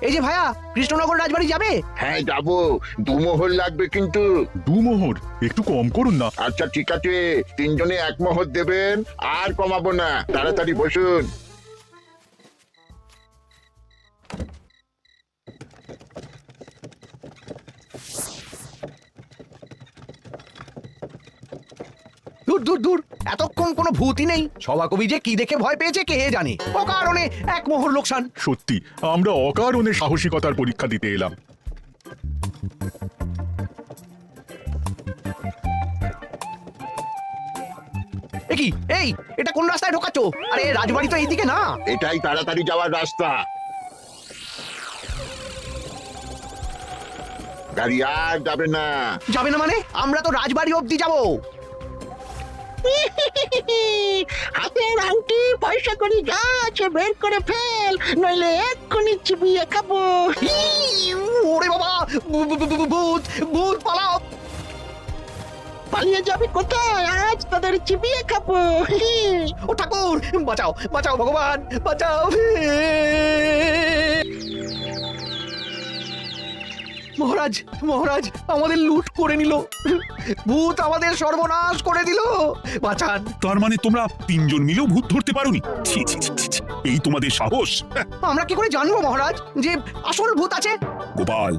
এই যে ভাইয়া, কৃষ্ণনগর রাজবাড়ি যাবে? হ্যাঁ যাবো, 2 মোহর লাগবে কিন্তু। 2 মোহর একটু কম করুন না। আচ্ছা ঠিক আছে, 3 জনে 1 মোহর দেবেন, আর কমাবো না। তাড়াতাড়ি বসুন। দূর দূর দূর, এতক্ষণ কোনো ভূতই নেই। সভাকবি যে কি দেখে ভয় পেয়েছে কে জানে। অকারণে 1 মোহর লোকসান। সত্যি আমরা অকারণে সাহসিকতার পরীক্ষা দিতে এলাম। কি এই, এটা কোন রাস্তায় ঢোকাচ্ছ? আরে রাজবাড়ি তো এইদিকে না। এটাই তাড়াতাড়ি যাওয়ার রাস্তা। গাড়ি আর যাবে না। যাবে না মানে? আমরা তো রাজবাড়ি অবধি যাবো। হাতের আংটি পয়সা করে যা আছে বের করে ফেল, নইলে এক্ষুনি চিবিয়ে খাবো। ওরে বাবা, ভূত ভূত পালাও। পালিয়ে যাবে কোথায়? আজ তাদের চিবিয়ে খাবো। ও ঠাকুর, বাঁচাও বাঁচাও ভগবান, বাঁচাও। মহারাজ মহারাজ, আমাদের লুট করে নিল। ভূত আমাদের সর্বনাশ করে দিল। বাঁচান। তার মানে তোমরা 3 জন মিলেও ভূত ধরতে পারোনি? ছি ছি ছি ছি ছি, এই তোমাদের সাহস! আমরা কি করে জানবো মহারাজ যে আসল ভূত আছে? গোপাল,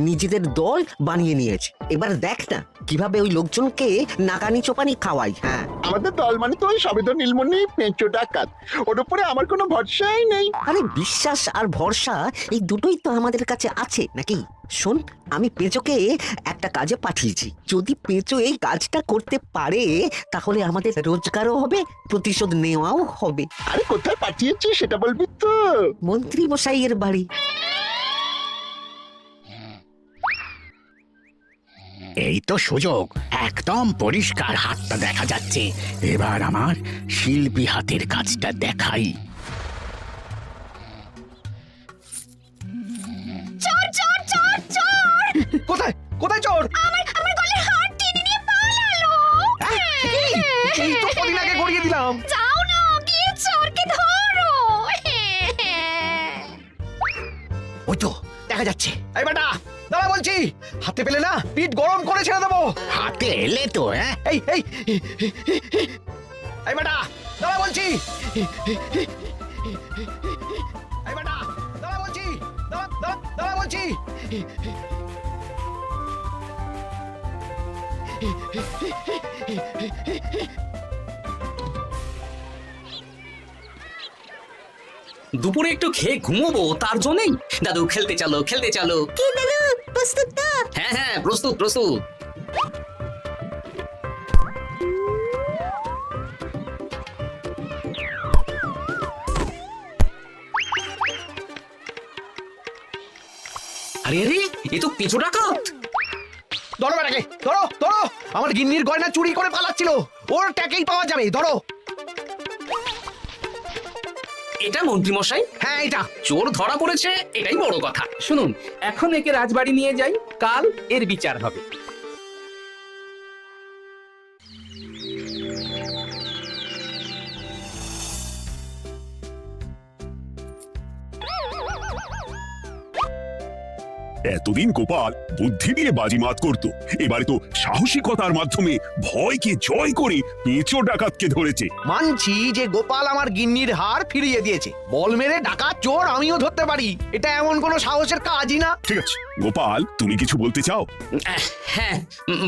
নিজেদের দল বানিয়ে নিয়েছে, এবার দেখ না কিভাবে ওই লোকজনকে নাকানি চোপানি খাওয়াই। হ্যাঁ, আমাদের দল মানে তো ওই সবেদ নীলমণি পেঁচো ডাকাত, ওর উপরে আমার কোনো ভরসাই নেই। আরে বিশ্বাস আর ভরসা এই দুটোই তো আমাদের কাছে আছে নাকি? শোন, আমি পেঁচোকে একটা কাজে পাঠিয়েছি। যদি পেঁচো এই কাজটা করতে পারে তাহলে আমাদের রোজগারও হবে, প্রতিশোধ নেওয়াও হবে। আরে কোথায় পাঠিয়েছি সেটা বলবি তো? মন্ত্রী মশাইয়ের বাড়ি। এই তো সুযোগ, একদম পরিষ্কার হাতটা দেখা যাচ্ছে। এবার আমার শিল্পী হাতের কাজটা দেখাই। চোর চোর চোর চোর! কোথায় কোথায় চোর? আমার গলার হার টেনে নিয়ে পালালো। এই তো কদিন আগে গড়িয়ে দিলাম। যাও না, গিয়ে চোরকে ধরো। ওই তো দেখা যাচ্ছে। এই বেটা দাঁড়া বলছি, হাতে পেলে না পিঠ গরম করে ছেড়ে দেবো। হাতে এলে তো এই এই এই বেটা দাঁড়া বলছি। এই বেটা দাঁড়া বলছি, দাঁড়া বলছি। দুপুরে একটু খেয়ে ঘুমোবো, তার জন্যই। দাদু খেলতে চলো খেলতে চলো। কি দাদু, প্রস্তুত তো? হ্যাঁ হ্যাঁ, প্রস্তুত প্রস্তুত। আরে আরে, এ তো পিছু ডাকাত। ধরো বেটাকে, ধরো ধরো। আমার গিন্নির গয়না চুরি করে পালাচ্ছিল, ওর ট্যাকেই পাওয়া যাবে। ধরো। এটা মন্ত্রী মশাই? হ্যাঁ এটা। চোর ধরা পড়েছে, এটাই বড় কথা। শুনুন, এখন একে রাজবাড়ি নিয়ে যাই, কাল এর বিচার হবে। এতদিন গোপাল বুদ্ধি দিয়ে বাজিমাত করতো, এবারে তো সাহসিকতার মাধ্যমে ভয়কে জয় করে পেঁচো ডাকাতকে ধরেছে। মানছি যে গোপাল আমার গিন্নির হার ফিরিয়ে দিয়েছে। বল মেরে ডাকাত চোর আমিও ধরতে পারি, এটা এমন কোনো সাহসের কাজই না। ঠিক আছে গোপাল, তুমি কিছু বলতে চাও? হ্যাঁ,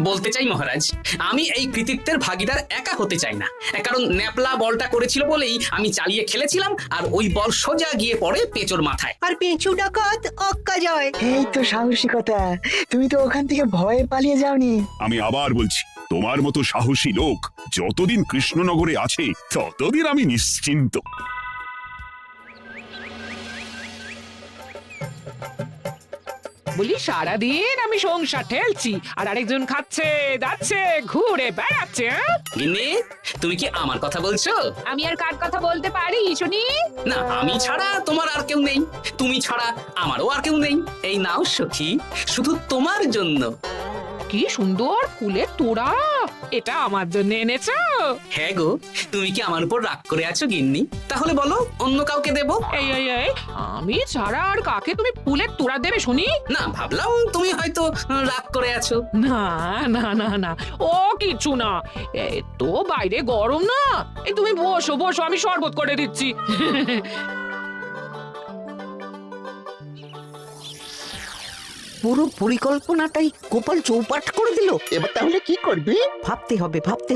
বলতে চাই মহারাজ, আমি এই কৃতিত্বের ভাগিদার একা হতে চাই না। কারণ ন্যাপলা বলটা করেছিল বলেই আমি চালিয়ে খেলেছিলাম, আর ওই বল সোজা গিয়ে পড়ে পেঁচোর মাথায়। আর পেঁচু ডাকাত অক্কা জয়। এই তো সাহসিকতা, তুমি তো ওখান থেকে ভয়ে পালিয়ে যাওনি। আমি আবার বলছি, তোমার মতো সাহসী লোক যতদিন কৃষ্ণনগরে আছে ততদিন আমি নিশ্চিন্ত। বলি সারাদিন আমি সংসার ঠেলছি আর আরেকজন খাচ্ছে দাচ্ছে ঘুরে বেড়াচ্ছে। গিন্নি, তুমি কি আমার কথা বলছো? আমি আর কার কথা বলতে পারি শুনি? না, আমি ছাড়া তোমার আর কেউ নেই, তুমি ছাড়া আমারও আর কেউ নেই। এই নাও সখী, শুধু তোমার জন্য। কি সুন্দর ফুলের তোড়া, এটা আমার জন্য এনেছো? হ্যাঁ গো, তুমি কি আমার উপর রাগ করে আছো গিন্নি? তাহলে বলো অন্য কাউকে দেবো। এই আমি ছাড়া আর কাকে তুমি ফুলের তোড়া দেবে শুনি? না, ভাবলাম তুমি হয়তো রাগ করে আছো। না না না না, ও কিছু না। এই তো বাইরে গরম না, এই তুমি বসো বসো, আমি শরবত করে দিচ্ছি। পুরো পরিকল্পনাটাই গোপাল চৌপাট করে দিল। এবার তাহলে কি করবি? ভাবতে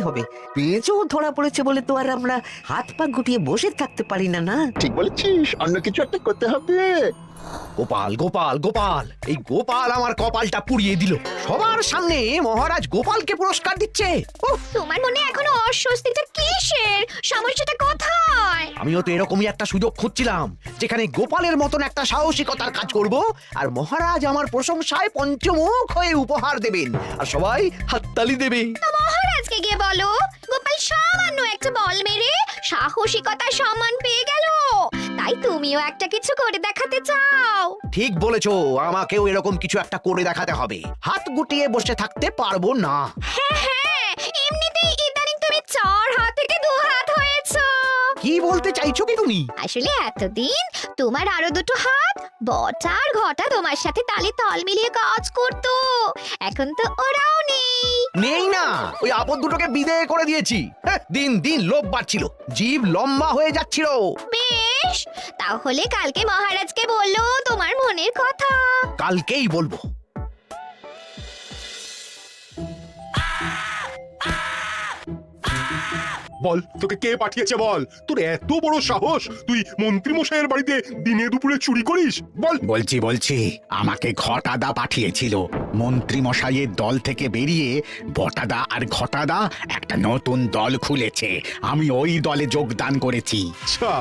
হবে। পেঁচো ধরা পড়েছে বলে তো আর আমরা হাত পা গুটিয়ে বসে থাকতে পারি না। না, ঠিক বলেছিস, অন্য কিছু একটা করতে হবে। গোপাল গোপাল গোপাল, এই গোপাল আমার কপালটা পুড়িয়ে দিল। সবার সামনে মহারাজ গোপালকে পুরস্কার দিচ্ছে। উফ, তোমার মনে এখনো অস্বস্তিটা কিসের? সমস্যাটা কোথায়? আমিও তো এরকমই একটা সুযোগ খুঁজছিলাম, যেখানে গোপালের মতন একটা সাহসিকতার কাজ করব, আর মহারাজ আমার প্রশংসায় পঞ্চমুখ হয়ে উপহার দেবেন, আর সবাই হাততালি দেবে। মহারাজকে গিয়ে বলো গোপাল সামান্য একটা বল মেরে সাহসিকতার সম্মান পেয়ে গেল, তাই তুমিও একটা কিছু করে দেখাতে চাও। ঠিক বলেছো, আমাকেও এরকম কিছু একটা করে দেখাতে হবে। হাত গুটিয়ে বসে থাকতে পারবো না। হ্যাঁ, এমনিতেই ইদানিং তুমি 4 হাত থেকে 2 হাত হয়েছো। কি বলতে চাইছো কি তুমি? আসলে এতদিন তোমার আরো দুটো হাত বটা আর ঘটা তোমার সাথে তালে তাল মিলিয়ে কাজ করতো, এখন তো ওরাও নেই। নেই না, ওই আপদ দুটোকে বিদেয় করে দিয়েছি। দিন দিন লোভ বাড়ছিল, জীব লম্বা হয়ে যাচ্ছিল। বেশ, তাহলে কালকে মহারাজকে বললো তোমার মনের কথা। কালকেই বলবো। বল, তোকে কে পাঠিয়েছে বল? তোর এত বড় সাহস, তুই মন্ত্রী মশাইয়ের বাড়িতে দিনে দুপুরে চুরি করিস? বল। বলছি আমাকে ঘটাদা পাঠিয়েছিল। মন্ত্রী মশাইয়ের দল থেকে বেরিয়ে বটাদা আর ঘটাদা একটা নতুন দল খুলেছে, আমি ওই দলে যোগদান করেছি। আচ্ছা,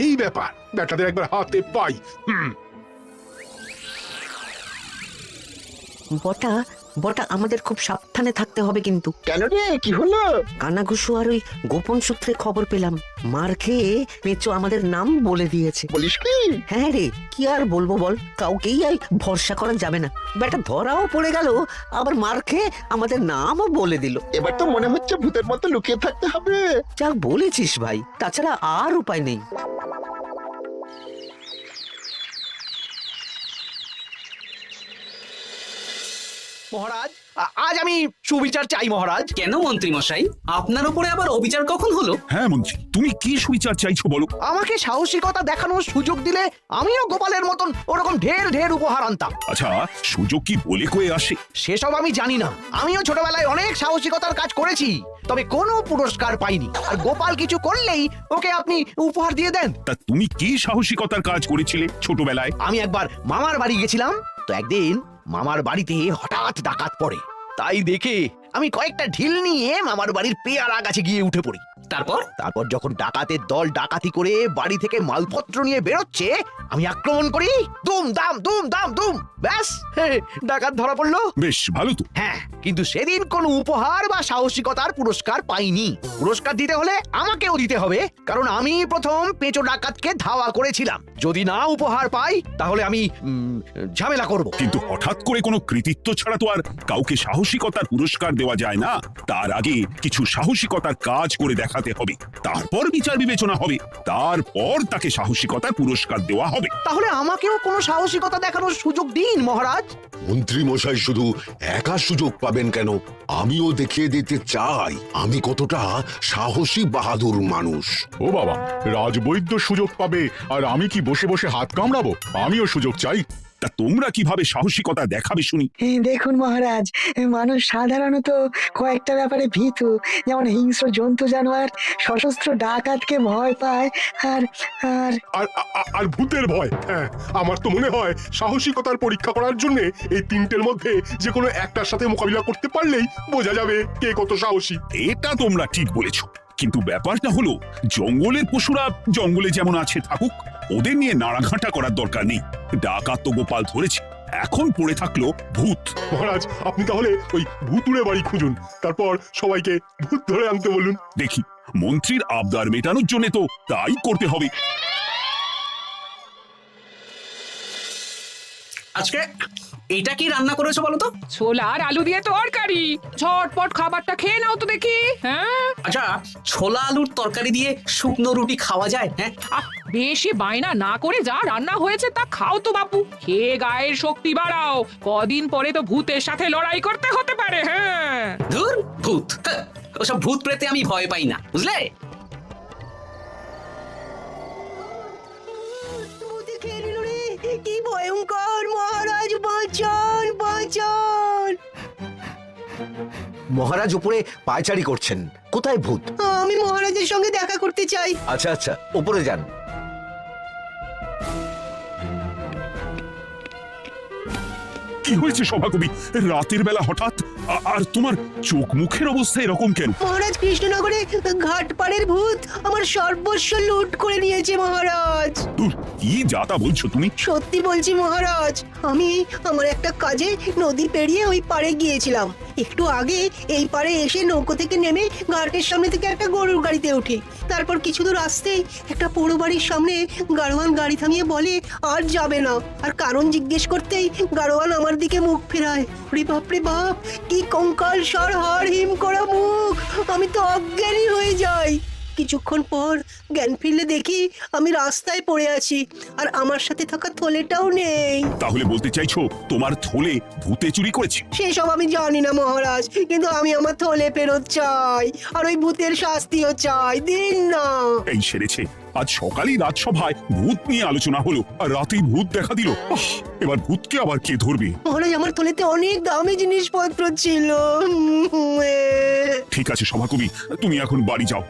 এই ব্যাপার, ব্যাটাদের একবার হাতে পাই। বটা আমাদের খুব সাবধানে থাকতে হবে কিন্তু। কেন রে, কি হলো? কানাঘুষো আর ওই গোপন সূত্রে খবর পেলাম, মার খেয়ে পেঁচো আমাদের নাম বলে দিয়েছে। বলিস কি? হ্যাঁ রে, কি আর বলবো বল, কাউকেই আর ভরসা করা যাবে না। বেটা ধরাও পড়ে গেল, আবার মার খেয়ে আমাদের নামও বলে দিল। এবার তো মনে হচ্ছে ভূতের মতো লুকিয়ে থাকতে হবে। যা বলেছিস ভাই, তাছাড়া আর উপায় নেই। মহারাজ, আজ আমি সুবিচার চাই মহারাজ। কেন মন্ত্রী মশাই, আপনার উপরে আবার অবিচার কখন হলো? হ্যাঁ মন্ত্রী, তুমি কি সুবিচার চাইছো বলো? আমাকে সাহসিকতা দেখানোর সুযোগ দিলে আমিও গোপালের মতন ওরকম ঢের ঢের উপহার আনতাম। আচ্ছা, সুযোগ কি বলে কয়ে আসে? সেসব আমি জানি না, আমিও ছোটবেলায় অনেক সাহসিকতার কাজ করেছি, তবে কোনো পুরস্কার পাইনি। আর গোপাল কিছু করলেই ওকে আপনি উপহার দিয়ে দেন। তা তুমি কি সাহসিকতার কাজ করেছিলে ছোটবেলায়? আমি একবার মামার বাড়ি গেছিলাম, তো একদিন মামার বাড়িতে হঠাৎ ডাকাত পড়ে। তাই দেখে আমি কয়েকটা ঢিল নিয়ে মামার বাড়ির পেয়ারা গাছে গিয়ে উঠে পড়ি। তারপর যখন ডাকাতের দল ডাকাতি করে বাড়ি থেকে মালপত্র নিয়ে বেরোচ্ছে, আমি আক্রমণ করি, দুম দাম দুম, ব্যাস ডাকাত ধরা পড়লো। বেশ ভালো তো। হ্যাঁ, কিন্তু সেদিন কোনো উপহার বা সাহসিকতার পুরস্কার পাইনি। পুরস্কার দিতে হলে আমাকেও দিতে হবে, কারণ আমি প্রথম পেঁচো ডাকাতকে ধাওয়া করেছিলাম। যদি না উপহার পাই তাহলে আমি ঝামেলা করব। কিন্তু হঠাৎ করে কোনো কৃতিত্ব ছাড়া তো আর কাউকে সাহসিকতার পুরস্কার দেওয়া যায় না। তার আগে কিছু সাহসিকতার কাজ করে দেখাতে হবে, তারপর বিচার বিবেচনা হবে, তারপর তাকে সাহসিকতার পুরস্কার দেওয়া হবে। তাহলে আমাকেও কোনো সাহসিকতা দেখানোর সুযোগ দিন মহারাজ। মন্ত্রী মশাই শুধু একা সুযোগ পাবেন কেন, আমিও দেখিয়ে দিতে চাই আমি কতটা সাহসী বাহাদুর মানুষ। ও বাবা, রাজবৈদ্য সুযোগ পাবে আর আমি কি বসে বসে হাত কামড়াবো? আমিও সুযোগ চাই। তা তোমরা কিভাবে সাহসিকতা দেখাবে শুনি? দেখুন মহারাজ, মানুষ সাধারণত কয়েকটা ব্যাপারে ভীতু, যেমন হিংস্র জন্তু জানোয়ার, সশস্ত্র ডাকাতকে ভয় পায়, আর আর আর ভূতের ভয়। হ্যাঁ, আমার তো মনে হয় সাহসিকতার পরীক্ষা করার জন্য এই তিনটের মধ্যে যে কোনো একটার সাথে মোকাবিলা করতে পারলেই বোঝা যাবে কে কত সাহসী। এটা তোমরা ঠিক বলেছো, কিন্তু ব্যাপারটা হলো জঙ্গলের পশুরা জঙ্গলে যেমন আছে থাকুক, ওদের নিয়ে নাড়াঘাটা করার দরকার নেই। ডাকাত তো গোপাল ধরেছে, এখন পড়ে থাকলো ভূত। মহারাজ, আপনি তাহলে ওই ভূতুড়ে বাড়ি খুঁজুন, তারপর সবাইকে ভূত ধরে আনতে বলুন। দেখি, মন্ত্রীর আবদার মেটানোর জন্য তো তাই করতে হবে। আজকে এটা কি রান্না করেছো বলো তো? ছোলা আর আলু দিয়ে তরকারি, ঝটপট খাবারটা খেয়ে নাও তো দেখি। হ্যাঁ, আচ্ছা, ছোলা আলুর তরকারি দিয়ে শুকনো রুটি খাওয়া যায়? হ্যাঁ, আহ, বেশি বায়না না করে যা রান্না হয়েছে তা খাও তো বাপু, খেয়ে গায়ের শক্তি বাড়াও, কদিন পরে তো ভূতের সাথে লড়াই করতে হতে পারে। হ্যাঁ, ধুর ভূত, হ্যাঁ, ওসব ভূত প্রেতে আমি ভয় পাই না, বুঝলে? কি ভয়ঙ্কর! মহারাজ বাঁচান, বাঁচান! মহারাজ উপরে পায়চারি করছেন। কোথায় ভূত? আমি মহারাজের সঙ্গে দেখা করতে চাই। আচ্ছা আচ্ছা, উপরে যান। কি হয়েছে সভাকবি? রাতের বেলা হঠাৎ আর তোমার চোখ মুখের অবস্থা এরকম কেন? মহারাজ, কৃষ্ণনগরে ঘাটপাড়ের ভূত আমার সর্বস্ব লুট করে নিয়েছে মহারাজ। ধুর, কি যাতা বলছো তুমি? সত্যি বলছি মহারাজ, আমি আমার একটা কাজে নদী পেরিয়ে ওই পাড়ে গিয়েছিলাম। একটু আগে এই পাড়ে এসে নৌকো থেকে নেমে ঘাটের সামনে থেকে একটা গরুর গাড়িতে উঠি। তারপর কিছু দূর আসতেই একটা পোড়ো বাড়ির সামনে গাড়োয়ান গাড়ি থামিয়ে বলে আর যাবে না। আর কারণ জিজ্ঞেস করতেই গাড়োয়ান আমার দিকে মুখ ফেরায়। রে বাপ রে বাপ, কি কঙ্কাল সার হাড় হিম করা মুখ! আমি তো অজ্ঞানী হয়ে যাই। কিছুক্ষণ পর জ্ঞান ফিরলে দেখি আমি রাস্তায় পড়ে আছি, আর আমার সাথে থাকা থলেটাও নেই। তাহলে বলতে চাইছো তোমার থলে ভূতে চুরি করেছে? সেসব আমি জানি না মহারাজ, কিন্তু আমি আমার থলে ফেরত চাই, আর ওই ভূতের শাস্তিও চাই। দিন না। এই সেরেছে, আজ সকালেই রাজসভায় ভূত নিয়ে আলোচনা হলো আর রাতেই ভূত দেখা দিল। এবার ভূতকে আবার কে ধরবে? মহারাজ, আমার থলেতে অনেক দামি জিনিসপত্র ছিল। ঠিক আছে সভাকবি, তুমি এখন বাড়ি যাও,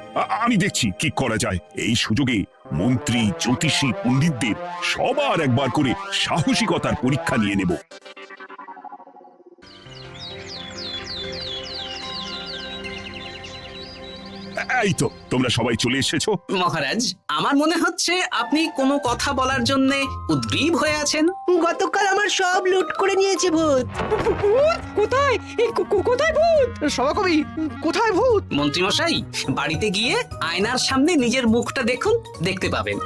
আমি দেখছি কি করা যায়। এই সুযোগে মন্ত্রী, জ্যোতিষী, পণ্ডিতদের সবার একবার করে সাহসিকতার পরীক্ষা নিয়ে নেব। এই তো তোমরা সবাই চলে এসেছো। মহারাজ, আমার মনে হচ্ছে আপনি কোনো কথা বলার জন্য উদ্গ্রীব হয়ে আছেন। গতকাল আমার সব লুট করে নিয়েছে ভূত। কোথায়? কোথায় ভূত? সভাকবি, কোথায় ভূত? মন্ত্রী মশাই, বাড়িতে গিয়ে আয়নার সামনে নিজের মুখটা দেখুন, দেখতে পাবেন।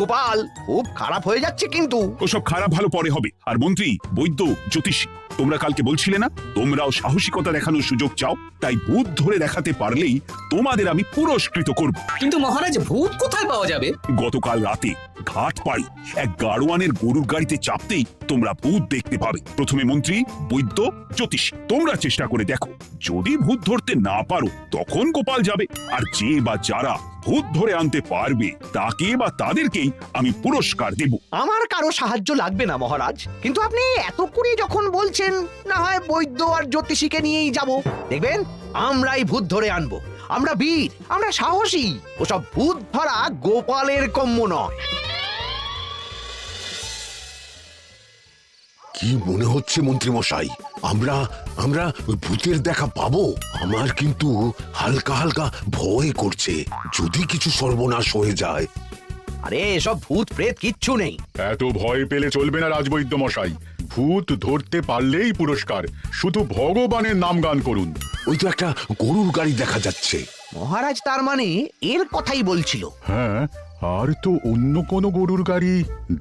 গোপাল, খুব খারাপ হয়ে যাচ্ছে কিন্তু। ওসব খারাপ ভালো পরে হবে। আর মন্ত্রী, বৈদ্য, জ্যোতিষী, তোমরা কালকে বলছিলে না তোমরাও সাহসিকতা দেখানোর সুযোগ চাও? তাই ভূত ধরে দেখাতে পারলেই তোমাদের আমি পুরস্কৃত করব। কিন্তু মহারাজ, ভূত কোথায় পাওয়া যাবে? গতকাল রাতে ঘাট পাড়ি এক গাড়োয়ানের গরুর গাড়িতে চাপতেই তোমরা ভূত দেখতে পাবে। প্রথমে মন্ত্রী, বৈদ্য, জ্যোতিষী, তোমরা চেষ্টা করে দেখো। যদি ভূত ধরতে না পারো তখন গোপাল যাবে, আর যে বা যারা ভূত ধরে আনতে পারবে তাকে বা তাদেরকেই আমি পুরস্কার দেব। আমার কারো সাহায্য লাগবে না মহারাজ, কিন্তু আপনি এত করে যখন বলছেন, না হয় বৈদ্য আর জ্যোতিষীকে নিয়েই যাব। দেখবেন আমরাই ভূত ধরে আনবো। আমরা বীর, আমরা সাহসী। ওসব ভূত ধরা গোপালের কম্য নয়। কি মনে হচ্ছে মন্ত্রী মশাই, আমরা আমরা ওই ভূতের দেখা পাবো? আমার কিন্তু হালকা হালকা ভয় করছে, যদি কিছু সর্বনাশ হয়ে যায়। আরে এসব ভূত প্রেত কিচ্ছু নেই। এত ভয় পেলে চলবে না রাজবৈদ্য মশাই। ভূত ধরতে পারলেই পুরস্কার, শুধু ভগবানের নাম গান করুন। ওই তো একটা গরুর গাড়ি দেখা যাচ্ছে। মহারাজ তার মানে এর কথাই বলছিল। হ্যাঁ, আর তো অন্য কোনো গরুর গাড়ি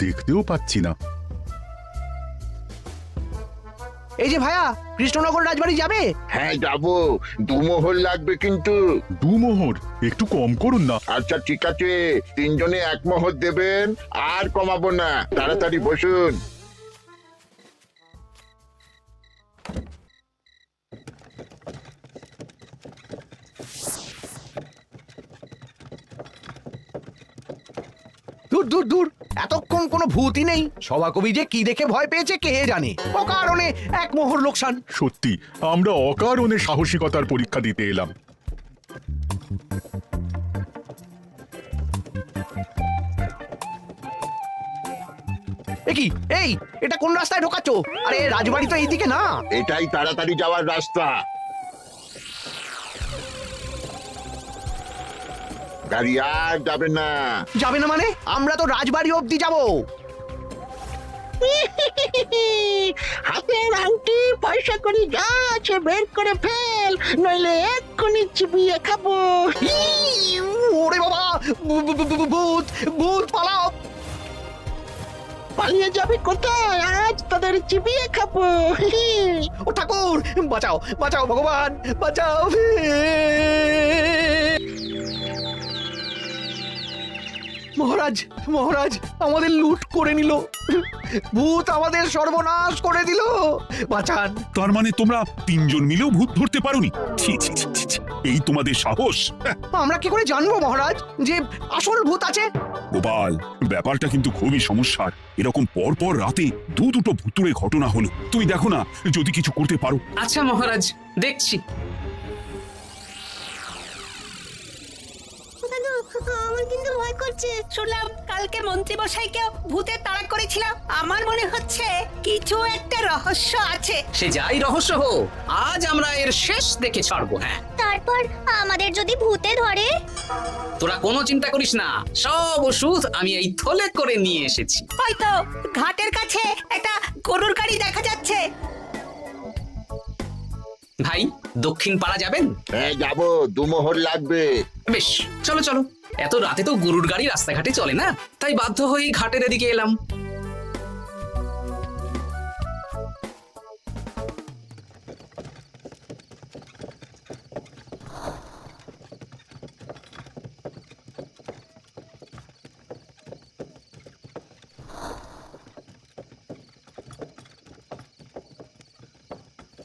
দেখতেও পাচ্ছি না। এই যে ভায়া, কৃষ্ণনগর রাজবাড়ি যাবে? হ্যাঁ যাবো, 2 মোহর লাগবে কিন্তু। 2 মোহর একটু কম করুন না। আচ্ছা ঠিক আছে, 3 জনে 1 মোহর দেবেন, আর কমাবো না। তাড়াতাড়ি বসুন। দূর দূর দূর, এতক্ষণ কোনো ভূতই নেই। সভাকবি যে কি দেখে ভয় পেয়েছে কে জানে। অকারণে 1 মোহর লোকসান। সত্যি আমরা অকারণে সাহসিকতার পরীক্ষা দিতে এলাম। কি এই, এটা কোন রাস্তায় ঢোকাচ্ছ? আরে রাজবাড়ি তো এইদিকে না। এটাই তাড়াতাড়ি যাওয়ার রাস্তা। গাড়ি আর যাবে না। যাবে না মানে? আমরা তো রাজবাড়ি অবধি যাব। হাতের আংটি, পয়সা করি যা আছে বের করে ফেল, নইলে এক্ষুনি চিবিয়ে খাবো। ওরে বাবা, ভূত, ভূত পালাও। পালিয়ে যাবে কোথায়? আজ তাদের চিবিয়ে খাবো। ও ঠাকুর, বাঁচাও বাঁচাও ভগবান, বাঁচাও। মহারাজ মহারাজ, আমাদের লুট করে নিল, ভূত আমাদের সর্বনাশ করে দিল, বাঁচান। তার মানে তোমরা তিনজন মিলেও ভূত ধরতে পারোনি? ছি ছি ছি ছি, ছি। এই তোমাদের সাহস! আমরা কি করে জানবো মহারাজ যে আসল ভূত আছে? গোপাল, ব্যাপারটা কিন্তু খুবই সমস্যার। এরকম পর পর রাতে দুটো ভুতুড়ে ঘটনা হলো। তুমি দেখো না যদি কিছু করতে পারো। আচ্ছা মহারাজ, দেখছি। আমার কিন্তু ভয় করছে। শুনলাম কালকে মন্ত্রী মশাইকে ভূতে তাড়া করেছিলাম। আমার মনে হচ্ছে কিছু একটা রহস্য আছে। সে যাই রহস্য হোক, আজ আমরা এর শেষ দেখে ছাড়বো। হ্যাঁ, তারপর আমাদের যদি ভূতে ধরে? তোরা কোনো চিন্তা করিস না, সব ওষুধ আমি এই থলে করে নিয়ে এসেছি। হয়তো ঘাটের কাছে একটা গরুর গাড়ি দেখা যাচ্ছে। ভাই, দক্ষিণ পাড়া যাবেন? হ্যাঁ যাবো, 2 মোহর লাগবে। বেশ, চলো চলো। এত রাতে তো গরুর গাড়ি রাস্তাঘাটে চলে না, তাই বাধ্য হয়ে ঘাটের এদিকে এলাম।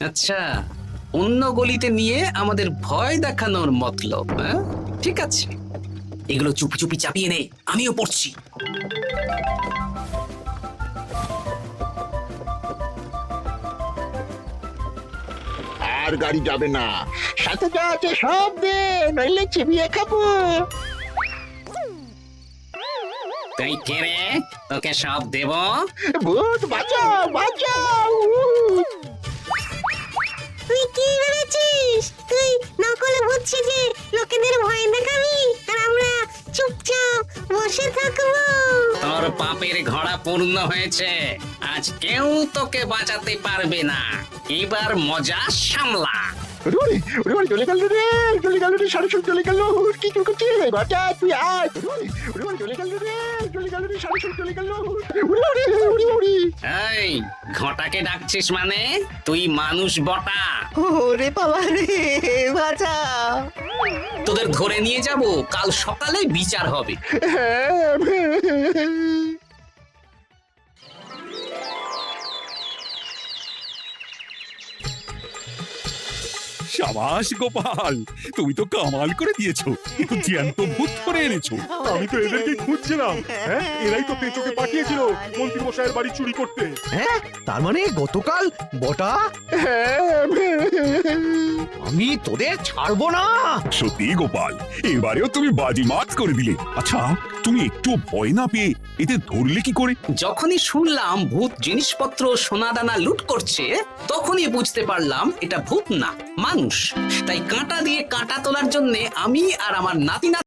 আচ্ছা, অন্য গলিতে নিয়ে আমাদের ভয় দেখানোর মতলব। হ্যাঁ, ঠিক আছে, এগুলো চুপি চুপি চাপিয়ে নে, আমিও পড়ছি। আর গাড়ি যাবে না। সাথে যা আছে সব দে, নইলে চিবিয়ে খাবো। তুই কে রে? তোকে সব দেব? ভূত বাঁচাও বাঁচাও। তুই কি ভেবেছিস? তুই নকল ভূত সেজে লোকেদের ভয় দেখাবি আর আমরা চুপচাপ বসে থাকবো? তোর পাপের ঘোড়া পূর্ণ হয়েছে, আজ কেউ তোকে বাঁচাতে পারবে না। এবার মজা সামলা। ওরে ওরে ওরে, চলে গেল রে, চলে গেল রে, সারা চলে গেল। কি করছিস বাচ্চা? তুই আয়। ওরে ওরে, চলে গেল রে, চলে গেল রে, সারা চলে গেল। ওরে ওরে ওরে ওরে। এই, ঘটাকে ডাকছিস মানে? তুই মানুষ বটা। ওরে বাবা রে, বাঁচাও। তোদের ধরে নিয়ে যাব, কাল সকালে বিচার হবে। সাবাস গোপাল, তুমি তো কামাল করে দিয়েছো, জ্যান্ত ভূত ধরে এনেছো। আমি তো এদেরকে খুঁজছিলাম। হ্যাঁ, এরাই তো পেঁচোকে পাঠিয়েছিল মন্ত্রী মশাইয়ের বাড়ি চুরি করতে। হ্যাঁ, তার মানে গতকাল বটা? আমি তোদের ছাড়বো না। সত্যি গোপাল, এবারেও তুমি বাজিমাত করে দিলে। আচ্ছা, তুমি একটু ভয় না পেয়ে এদের ধরলে কি করে? যখনই শুনলাম ভূত জিনিসপত্র সোনাদানা লুট করছে, তখনই বুঝতে পারলাম এটা ভূত না, মানুষ। তাই কাঁটা দিয়ে কাঁটা তোলার জন্য আমি আর আমার নাতি